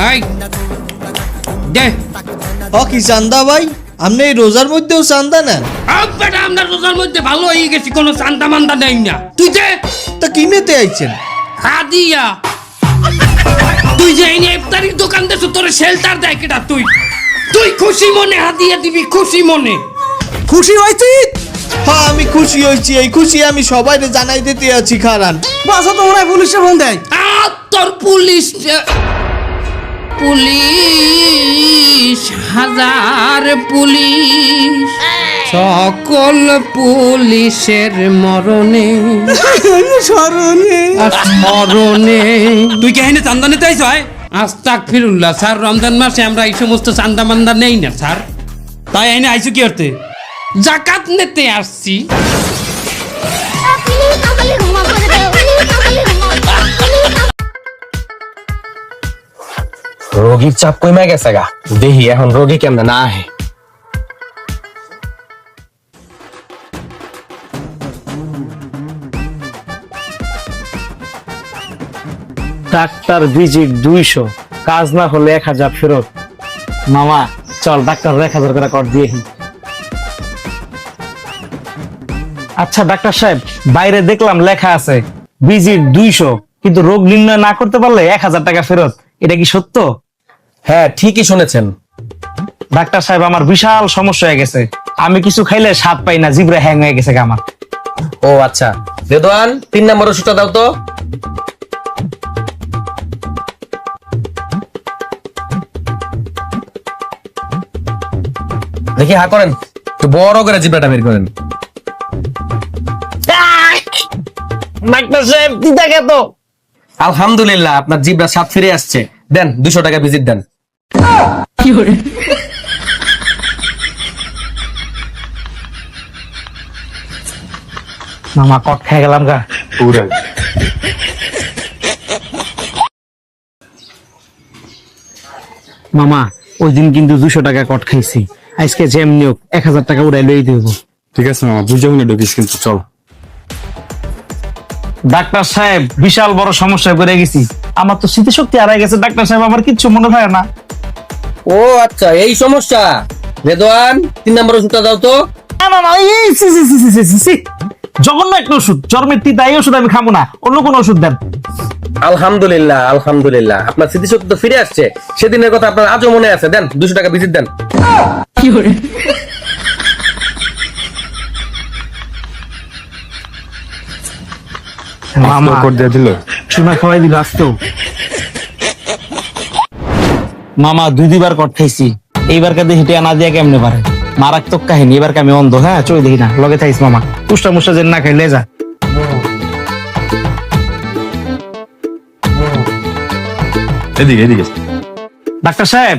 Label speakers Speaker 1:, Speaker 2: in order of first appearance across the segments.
Speaker 1: এই দে
Speaker 2: কি চান্দা ভাই, আপনি এই রোজার মধ্যেও চান্দা নেন?
Speaker 1: বেটা আমরা রোজার মধ্যে ভালো হয়ে গেছি, কোনো চান্দা মান্দা নেই না। তুই দে।
Speaker 2: তা কিনেতে আইছেন?
Speaker 1: হাদিয়া। তুই যে এই ইফতারির দোকান দেছো, তোর শেল্টার দেয় কেটা? তুই তুই খুশি মনে হাদিয়া দিবি, খুশি মনে।
Speaker 2: খুশি হয়েছি? হ্যাঁ আমি খুশি হয়েছি, এই খুশি আমি সবাইকে জানাই দিতে আছি। খারান
Speaker 3: বাসা তো মনে হয় পুলিশে ফোন দেয়।
Speaker 1: তোর পুলিশ পুলিশ হাজার পুলিশ, সকল পুলিশের মরণে স্মরণে। তুই কে হেনে চান্দা নিতে আইছ? আস্তাগফিরুল্লাহ স্যার, রমজান মাসে আমরা এই সমস্ত চান্দা মান্দা নেই না স্যার। তাই এনে আইছো কি করতে? জাকাত নিতে আসছি।
Speaker 4: রোগীর চাপ কমে গেছে গা, দেখি এখন রোগী কেমনে না আহে।
Speaker 5: ডাক্তার ভিজিট 200, কাজ না হলে 1000 ফেরত। মামা চল ডাক্তার 1000 করে কর দিয়ে। আচ্ছা ডাক্তার সাহেব, বাইরে দেখলাম লেখা আছে ভিজিট 200, কিন্তু রোগ নির্ণয় না করতে পারলে 1000 টাকা ফেরত। এটা কি সত্য?
Speaker 4: হ্যাঁ ঠিকই শুনেছেন
Speaker 5: ডাক্তার সাহেব, আমার বিশাল সমস্যা হয়ে গেছে। আমি কিছু খাইলে স্বাদ পাই না, জিভরে হ্যাং হয়ে গেছে আমার।
Speaker 4: ও আচ্ছা, রেদওয়ান 3 নম্বর ওষুধটা দাও তো। দেখি হা করেন, একটু বড় করে জিব্রাটা বের করেন।
Speaker 5: ডাক্তার সাহেব দিদা কে তো।
Speaker 4: আলহামদুলিল্লাহ, আপনার জিব্রা স্বাদ ফিরে আসছে। দেন 200 টাকা ভিজিট দেন।
Speaker 5: মামা কট খেয়ে গেলাম গা পুরো। মামা ওই দিন কিন্তু 200 টাকা কট খাইছি, আজকে যেমনি হোক 1000 টাকা উড়াই লই দেব।
Speaker 6: ঠিক আছে মামা, বুঝে মনে ঢুকিস কিন্তু চল।
Speaker 5: ডাক্তার সাহেব বিশাল বড় সমস্যায় পড়ে গেছি, আমার তো স্মৃতিশক্তি হারাই গেছে। ডাক্তার সাহেব আমার কিচ্ছু মনে থাকে না।
Speaker 4: ও আচ্ছা, এই সমস্যা। রেদওয়ান 3 নম্বর ওষুধটা দাও তো।
Speaker 5: না না না, এই জঘন্য একটা ওষুধ, জ্বর তিতা, এই ওষুধ আমি খাবো না, অন্য কোন ওষুধ দেন।
Speaker 4: আলহামদুলিল্লাহ আলহামদুলিল্লাহ, আপনার স্মৃতিশক্তি তো ফিরে আসছে। সেদিনের কথা আপনার আজও মনে আছে। দেন 200 টাকা ভিজিট দেন।
Speaker 5: মামা
Speaker 6: করে দিয়ে দিল।
Speaker 5: চুনা খাওয়াই দিল আজকেও। মামা 2 বার কট খাইছি, এইবার কাছে হেঁটে আনা দিয়ে কেমনে পারে? মারাত্মক কাহিনী, এবার আমি অন্ধ। হ্যাঁ চই দেখি না, লগে থাইস মামা, পুষ্টা মুষ্টা যেন না খাইলে যা।
Speaker 6: এদিকে এদিকে।
Speaker 5: ডাক্তার সাহেব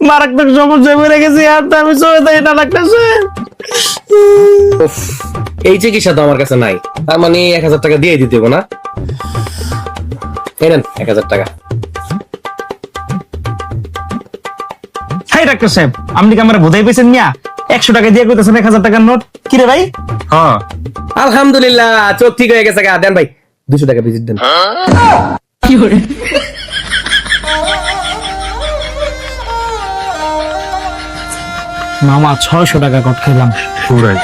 Speaker 5: মারাত্মক সমস্যায় পড়ে গেছি, আর তো আমি চলে যাই না ডাক্তার সাহেব।
Speaker 4: উফ, এই চিকিৎসা তো আমার কাছে নাই। তার মানে 1000 টাকা দিয়ে দিতে হবে না? এই নেন 1000 টাকা।
Speaker 5: হাই ডাক্তার সাহেব, আপনি কি আমার বোঝাই পেয়েছেন মিয়া? 100 টাকা দিয়ে কইতেছেন 1000 টাকার নোট। কি রে ভাই?
Speaker 6: হ্যাঁ
Speaker 4: আলহামদুলিল্লাহ, চোখ ঠিক হয়ে গেছে গা। দেন ভাই 200 টাকা ভিজিট দেন।
Speaker 5: মামা 600 টাকা কট খেলাম
Speaker 6: পুরাই।